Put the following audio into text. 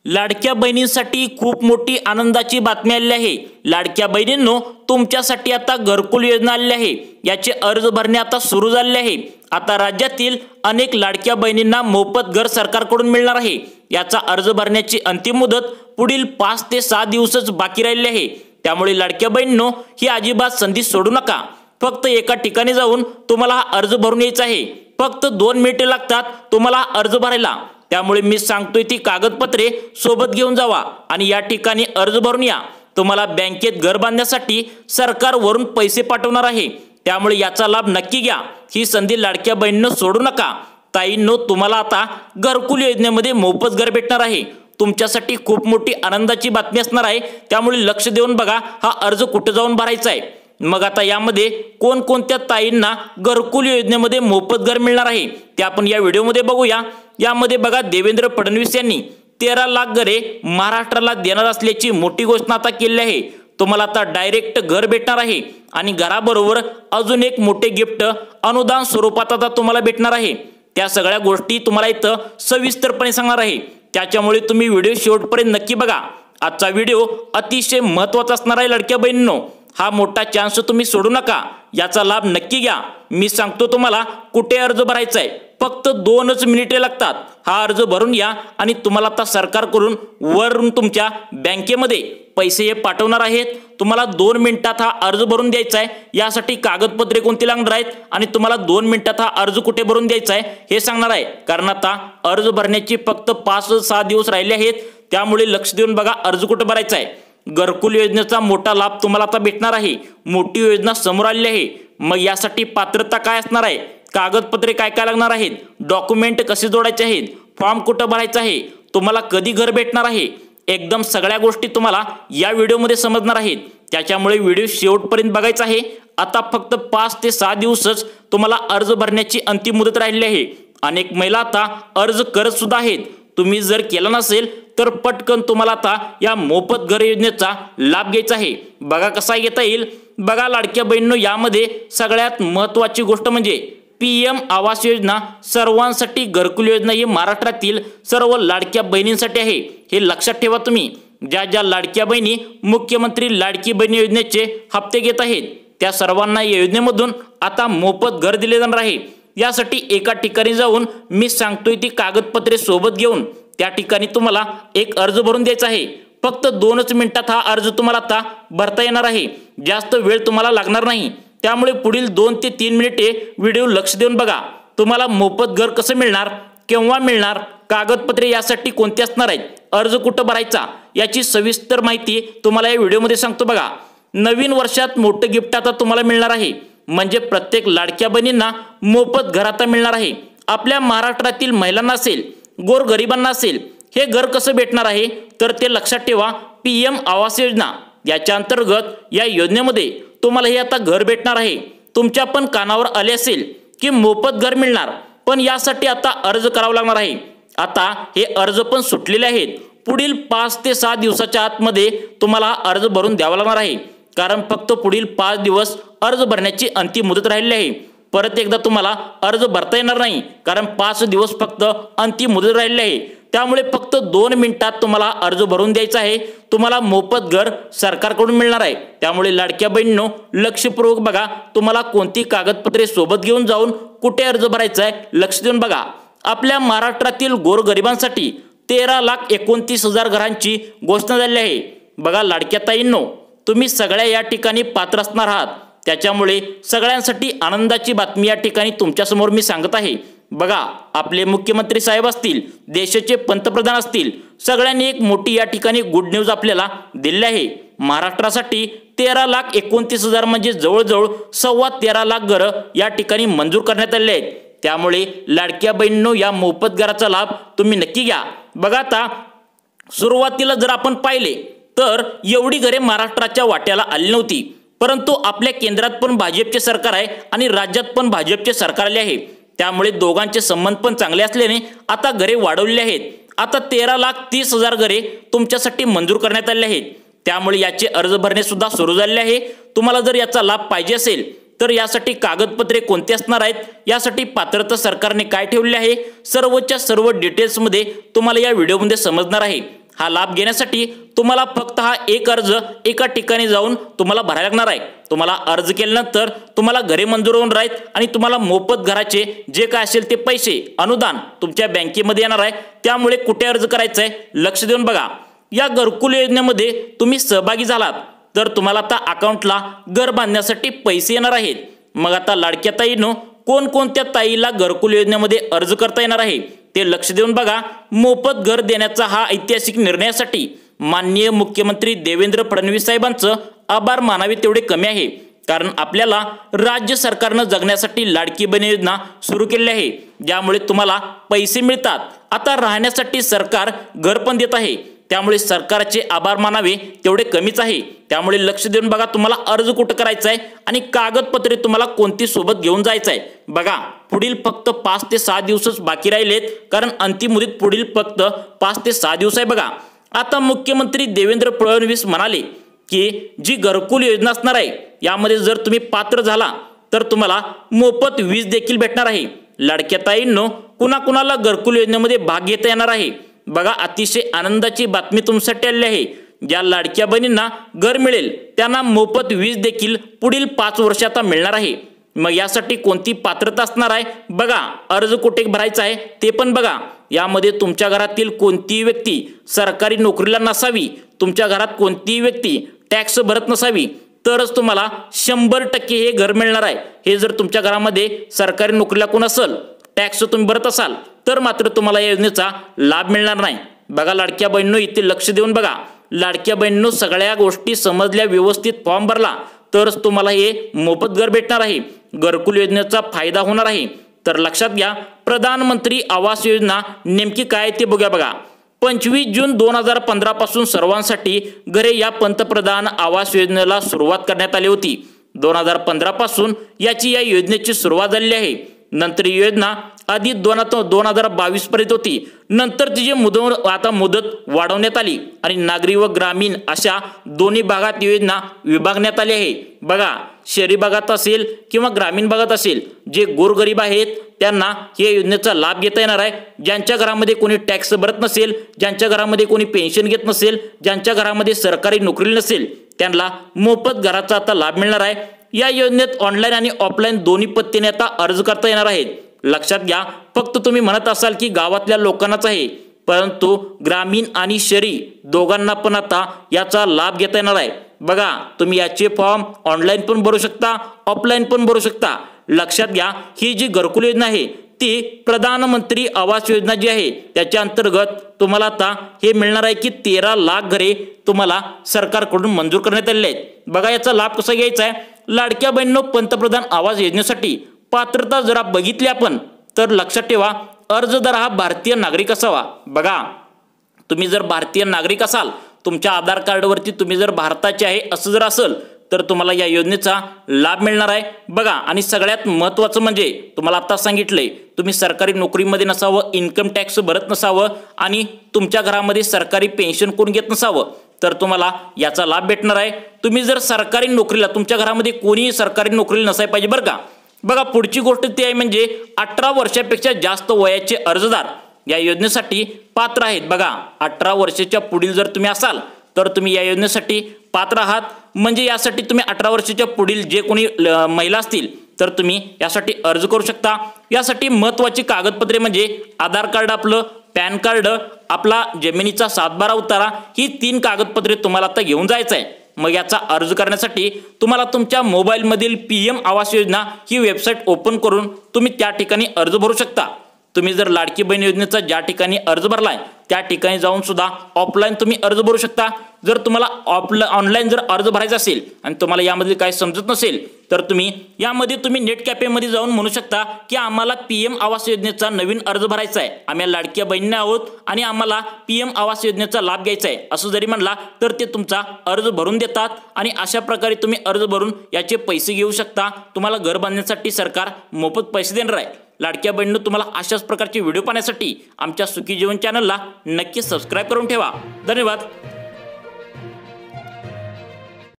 लाडक्या बहिणींसाठी खूप मोठी आनंदाची बातमी आली आहे। लाडक्या बहिणींनो, तुमच्यासाठी आता घरकुल योजना आली आहे। याचे अर्ज भरणे आता सुरू झाले आहे। आता राज्यातील अनेक लाडक्या बहिणींना मोफत घर सरकारकडून मिळणार आहे। याचा अर्ज भरण्याची अंतिम मुदत पुढील 5 ते 6 दिवसच बाकी राहिली आहे। त्यामुळे लाडक्या बहिणींनो, ही अजिबात संधी सोडू नका। फक्त एका ठिकाणी जाऊन तुम्हाला हा अर्ज भरून यायचा आहे। फक्त 2 मिनिटे लागतात तुम्हाला अर्ज भरायला। त्यामुळे मी सांगतोय ती कागदपत्रे सोबत घेऊन जावा आणि या ठिकाणी अर्ज भरून या। तुम्हाला बँकेत घर बांधण्यासाठी सरकार वरून पैसे पाठवणार आहे। त्यामुळे याचा लाभ नक्की घ्या। ही संधी लाडक्या बहिणींनो सोडू नका। ताईंनो, तुम्हाला आता घरकुल योजनेमध्ये मोफत घर भेटणार आहे। तुमच्यासाठी खूप मोठी आनंदाची बातमी असणार आहे। त्यामुळे लक्ष देऊन बघा हा अर्ज कुठे जाऊन भरायचा आहे। मग आता यामध्ये कोणकोणत्या ताईंना घरकुल योजनेमध्ये मोफत घर मिळणार आहे ते आपण या व्हिडिओमध्ये बघूया। यामध्ये बघा, देवेंद्र फडणवीस यांनी 13 लाख घरे महाराष्ट्राला देणार असल्याची मोठी घोषणा आता केली आहे। तुम्हाला आता डायरेक्ट घर भेटणार आहे आणि घराबरोबर अजून एक मोठे गिफ्ट अनुदान स्वरूपात आता तुम्हाला भेटणार आहे। त्या सगळ्या गोष्टी तुम्हाला इथं सविस्तरपणे सांगणार आहे। त्याच्यामुळे तुम्ही व्हिडिओ शेवटपर्यंत नक्की बघा। आजचा व्हिडिओ अतिशय महत्त्वाचा असणार आहे लाडक्या बहिणींनो। हा मोठा चान्स तुम्ही सोडू नका। याचा लाभ नक्की घ्या। मी सांगतो तुम्हाला कुठे अर्ज भरायचा आहे। फक्त 2च मिनिटे लागतात। हा अर्ज भरून या आणि तुम्हाला आता सरकारकडून वरून तुमच्या बँकेमध्ये पैसे हे पाठवणार आहेत। तुम्हाला 2 मिनिटात हा अर्ज भरून द्यायचा आहे। यासाठी कागदपत्रे कोणती लागणार आहेत आणि तुम्हाला 2 मिनिटात हा अर्ज कुठे भरून द्यायचा आहे हे सांगणार आहे। कारण आता अर्ज भरण्याची फक्त 5-6 दिवस राहिले आहेत। त्यामुळे लक्ष देऊन बघा अर्ज कुठे भरायचा आहे। घरकुल योजनेचा मोठा लाभ तुम्हाला आता भेटणार आहे। मोठी योजना समोर आली आहे। मग यासाठी पात्रता काय असणार आहे, कागदपत्रे काय काय लागणार आहेत, डॉक्युमेंट कसे जोडायचे आहेत, फॉर्म कुठे भरायचा आहे, तुम्हाला कधी घर भेटणार आहे, एकदम सगळ्या गोष्टी तुम्हाला या व्हिडिओमध्ये समजणार आहेत। त्याच्यामुळे व्हिडिओ शेवटपर्यंत बघायचा आहे। आता फक्त 5 ते 6 दिवसच तुम्हाला अर्ज भरण्याची अंतिम मुदत राहिली आहे। अनेक महिला आता अर्ज करत सुद्धा आहेत। तुम्ही जर केला नसेल तर पटकन तुम्हाला आता या मोफत घर योजनेचा लाभ घ्यायचा आहे। बघा कसा घेता येईल। बघा लाडक्या बहिणींनो, यामध्ये सगळ्यात महत्त्वाची गोष्ट म्हणजे PM आवास योजना सर्वांसाठी घरकुल योजना ही महाराष्ट्रातील सर्व लाडक्या बहिणींसाठी आहे। हे लक्षात ठेवा तुम्ही। ज्या ज्या लाडक्या बहिणी मुख्यमंत्री लाडकी बहीण योजनेचे हप्ते घेत आहेत त्या सर्वांना या योजनेमधून आता मोफत घर दिले जाणार आहे। यासाठी एका ठिकाणी जाऊन मी सांगतोय ती कागदपत्रे सोबत घेऊन त्या ठिकाणी तुम्हाला एक अर्ज भरून द्यायचा आहे। फक्त 2च मिनिटात हा अर्ज तुम्हाला आता भरता येणार आहे। जास्त वेळ तुम्हाला लागणार नाही। त्यामुळे पुढील 2 ते 3 मिनिटे व्हिडिओ लक्ष देऊन बघा। तुम्हाला मोफत घर कसं मिळणार, केव्हा मिळणार, कागदपत्रे यासाठी कोणती असणार आहेत, अर्ज कुठं भरायचा याची सविस्तर माहिती तुम्हाला या व्हिडिओमध्ये सांगतो बघा। नवीन वर्षात मोठं गिफ्ट आता तुम्हाला मिळणार आहे। म्हणजे प्रत्येक लाडक्या बहिणींना मोफत घर आता मिळणार आहे। आपल्या महाराष्ट्रातील महिलांना असेल, गोरगरिबांना असेल, हे घर कसं भेटणार आहे तर ते लक्षात ठेवा। PM आवास योजना याच्या अंतर्गत या योजनेमध्ये तुम्हाला हे आता घर भेटणार आहे। तुमच्या पण कानावर आले असेल की मोफत घर मिळणार, पण यासाठी आता अर्ज करावा लागणार आहे। आता हे अर्ज पण सुटलेले आहेत। पुढील 5 ते 6 दिवसाच्या आतमध्ये तुम्हाला अर्ज भरून द्यावा लागणार आहे। कारण फक्त पुढील 5 दिवस अर्ज भरण्याची अंतिम मुदत राहिली आहे। परत एकदा तुम्हाला अर्ज भरता येणार नाही, कारण 5 दिवस फक्त अंतिम मुदत राहिली आहे। त्यामुळे फक्त 2 मिनिटात तुम्हाला अर्ज भरून द्यायचा आहे। तुम्हाला मोफत घर सरकारकडून मिळणार आहे। त्यामुळे लाडक्या बहिणींनो, लक्षपूर्वक बघा। तुम्हाला कोणती कागदपत्रे सोबत घेऊन जाऊन कुठे अर्ज भरायचा आहे लक्ष देऊन बघा। आपल्या महाराष्ट्रातील गोरगरिबांसाठी 13,29,000 घरांची घोषणा झाली आहे। बघा लाडक्या ताईंनो, तुम्ही सगळ्या या ठिकाणी पात्र असणार आहात। त्याच्यामुळे सगळ्यांसाठी आनंदाची बातमी या ठिकाणी तुमच्यासमोर मी सांगत आहे। बघा, आपले मुख्यमंत्री साहेब असतील, देशाचे पंतप्रधान असतील, सगळ्यांनी एक मोठी या ठिकाणी गुड न्यूज आपल्याला दिली आहे। महाराष्ट्रासाठी 13,29,000 म्हणजे जवळजवळ 13.25 लाख घरं या ठिकाणी मंजूर करण्यात आले आहेत। त्यामुळे लाडक्या बहिणींनो, या मोफत घराचा लाभ तुम्ही नक्की घ्या। बघा, आता सुरुवातीला जर आपण पाहिले तर एवढी घरे महाराष्ट्राच्या वाट्याला आली नव्हती। परंतु आपल्या केंद्रात पण भाजपचे सरकार आहे आणि राज्यात पण भाजपचे सरकार आले आहे। त्यामुळे दोघांचे संबंध पण चांगले असल्याने आता घरे वाढवलेली आहेत। आता 13,30,000 घरे तुमच्यासाठी मंजूर करण्यात आले आहेत। त्यामुळे याचे अर्ज भरणे सुद्धा सुरू झाले आहे। तुम्हाला जर याचा लाभ पाहिजे असेल तर यासाठी कागदपत्रे कोणती असणार आहेत, यासाठी पात्रता सरकारने काय ठेवले आहे, सर्वच्या सर्व डिटेल्समध्ये तुम्हाला या व्हिडिओमध्ये समजणार आहे। हा लाभ घेण्यासाठी तुम्हाला फक्त हा एक अर्ज एका ठिकाणी जाऊन तुम्हाला भरायला लागणार आहे। तुम्हाला अर्ज केल्यानंतर तुम्हाला घरे मंजूर होऊन राहील आणि तुम्हाला मोफत घराचे जे काय असेल ते पैसे अनुदान तुमच्या बँकेमध्ये येणार आहे। त्यामुळे कुठे अर्ज करायचा आहे लक्ष देऊन बघा। या घरकुल योजनेमध्ये तुम्ही सहभागी झालात तर तुम्हाला आता अकाउंटला घर बांधण्यासाठी पैसे येणार आहेत। मग आता लाडक्या ताईंनो कोणकोणत्या ताईला घरकुल योजनेमध्ये अर्ज करता येणार आहे ते लक्ष देऊन बघा। मोफत घर देण्याचा हा ऐतिहासिक निर्णयासाठी माननीय मुख्यमंत्री देवेंद्र फडणवीस साहेबांचं आभार मानावे तेवढे कमी आहे, कारण आपल्याला राज्य सरकारनं जगण्यासाठी लाडकी बहीण योजना सुरू केली आहे, ज्यामुळे तुम्हाला पैसे मिळतात। आता राहण्यासाठी सरकार घर पण देत आहे, त्यामुळे सरकारचे आभार मानावे तेवढे कमीच आहे। त्यामुळे लक्ष देऊन बघा तुम्हाला अर्ज कुठं करायचा आहे आणि कागदपत्रे तुम्हाला कोणती सोबत घेऊन जायचं आहे। बघा पुढील फक्त 5 ते 6 दिवसच बाकी राहिलेत, कारण अंतिम मुदत पुढील फक्त 5 ते 6 दिवस आहे। बघा आता मुख्यमंत्री देवेंद्र फडणवीस म्हणाले की जी घरकुल योजना असणार आहे यामध्ये जर तुम्ही पात्र झाला तर तुम्हाला मोफत वीज देखील भेटणार आहे। लाडक्या ताईंनो कुणाकुणाला घरकुल योजनेमध्ये भाग घेता येणार आहे बघा, अतिशय आनंदाची बातमी तुमच्यासाठी आली आहे। ज्या लाडक्या बहिणींना घर मिळेल त्यांना मोफत वीज देखील पुढील 5 वर्ष आता मिळणार आहे। मग यासाठी कोणती पात्रता असणार आहे बघा, अर्ज कुठे भरायचा आहे ते पण बघा। यामध्ये तुमच्या घरातील कोणतीही व्यक्ती सरकारी नोकरीला नसावी, तुमच्या घरात कोणतीही व्यक्ती टॅक्स भरत नसावी, तरच तुम्हाला 100% हे घर मिळणार आहे। हे जर तुमच्या घरामध्ये सरकारी नोकरीला कोण असेल, टॅक्स तुम्ही भरत असाल तर मात्र तुम्हाला या योजनेचा लाभ मिळणार नाही। बघा लाडक्या बहिणींनो इथे लक्ष देऊन बघा। लाडक्या बहिणींनो सगळ्या गोष्टी समजल्या, व्यवस्थित फॉर्म भरला तरच तुम्हाला हे मोफत घर भेटणार आहे, घरकुल योजनेचा फायदा होणार आहे। तर लक्षात घ्या, प्रधानमंत्री आवास योजना नेमकी काय ते बघूया। बघा 25 जून 2015 पासून सर्वांसाठी घरे या पंतप्रधान आवास योजनेला सुरुवात करण्यात आली होती। 2015 पासून या योजनेची सुरुवात झाली आहे। नंतर ही योजना आधी 2022 पर्यंत होती, नंतर तिची मुदत वाढवण्यात आली आणि नागरी व ग्रामीण अशा दोन्ही भागात योजना विभागण्यात आली आहे। बघा शहरी भागात असेल किंवा ग्रामीण भागात असेल, जे गोरगरीब आहेत त्यांना या योजनेचा लाभ घेता येणार आहे। ज्यांच्या घरामध्ये कोणी टॅक्स भरत नसेल, ज्यांच्या घरामध्ये कोणी पेन्शन घेत नसेल, ज्यांच्या घरामध्ये सरकारी नोकरी नसेल त्यांना मोफत घराचा आता लाभ मिळणार आहे। या योजनेत ऑनलाईन आणि ऑफलाईन दोन्ही पद्धतीने आता अर्ज करता येणार आहेत। लक्षात घ्या, फक्त तुम्ही म्हणत असाल की गावातल्या लोकांनाच आहे, परंतु ग्रामीण आणि शहरी दोघांना पण आता याचा लाभ घेता येणार आहे। बघा तुम्ही याचे फॉर्म ऑनलाईन पण भरू शकता, ऑफलाईन पण भरू शकता। लक्षात घ्या, ही जी घरकुल योजना आहे ती प्रधानमंत्री आवास योजना जी आहे त्याच्या अंतर्गत तुम्हाला आता हे मिळणार आहे की 13 लाख घरे तुम्हाला सरकारकडून मंजूर करण्यात आलेले आहेत। बघा याचा लाभ कसा घ्यायचा आहे। लाडक्या बहिणींनो पंतप्रधान आवास योजनेसाठी पात्रता जरा बघितली आपण तर लक्षात ठेवा, अर्जदार हा भारतीय नागरिक असावा। बघा तुम्ही जर भारतीय नागरिक असाल, तुमच्या आधार कार्डवरती तुम्ही जर भारताचे आहे असं जर असेल तर तुम्हाला या योजनेचा लाभ मिळणार आहे। बघा आणि सगळ्यात महत्त्वाचं म्हणजे तुम्हाला आता सांगितलंय, तुम्ही सरकारी नोकरीमध्ये नसावं, इन्कम टॅक्स भरत नसावं आणि तुमच्या घरामध्ये सरकारी पेन्शन कोण घेत नसावं तर तुम्हाला याचा लाभ भेटणार आहे। तुम्ही जर सरकारी नोकरीला, तुमच्या घरामध्ये कोणीही सरकारी नोकरीला नसाय पाहिजे बरं का। बघा पुढची गोष्ट ती आहे म्हणजे 18 वर्षापेक्षा जास्त वयाचे अर्जदार या योजनेसाठी पात्र आहेत। बघा 18 वर्षाच्या पुढील जर तुम्ही असाल तर तुम्ही या योजनेसाठी पात्र आहात। म्हणजे यासाठी तुम्ही 18 वर्षाच्या पुढील जे कोणी महिला असतील तर तुम्ही यासाठी अर्ज करू शकता। यासाठी महत्त्वाची कागदपत्रे म्हणजे आधार कार्ड आपलं, पॅन कार्ड, आपला जमिनीचा 7/12 उतारा, ही 3 कागदपत्रे तुम्हाला आता घेऊन जायचं आहे। मग याचा अर्ज करण्यासाठी तुम्हाला तुमच्या मोबाईलमधील PM आवास योजना ही वेबसाईट ओपन करून तुम्ही त्या ठिकाणी अर्ज भरू शकता। तुम्ही जर लाडकी बहीण योजनेचा ज्या ठिकाणी अर्ज भरलाय त्या ठिकाणी जाऊन सुद्धा ऑफलाईन तुम्ही अर्ज भरू शकता। जर तुम्हाला ऑनलाईन जर अर्ज भरायचा असेल आणि तुम्हाला यामध्ये काही समजत नसेल तर तुम्ही नेट कॅफेमध्ये जाऊन म्हणू शकता की आम्हाला PM आवास योजनेचा नवीन अर्ज भरायचा आहे, आम्ही लाडक्या बहिणी आहोत आणि आम्हाला PM आवास योजनेचा लाभ घ्यायचा आहे असं जरी म्हणला तर ते तुमचा अर्ज भरून देतात आणि अशा प्रकारे तुम्ही अर्ज भरून याचे पैसे घेऊ शकता। तुम्हाला घर बांधण्यासाठी सरकार मोफत पैसे देणार आहे। लाडक्या बहिणींनो तुम्हाला अशाच प्रकारचे व्हिडिओ पाहण्यासाठी आमच्या सुखी जीवन चॅनलला नक्की सबस्क्राईब करून ठेवा। धन्यवाद।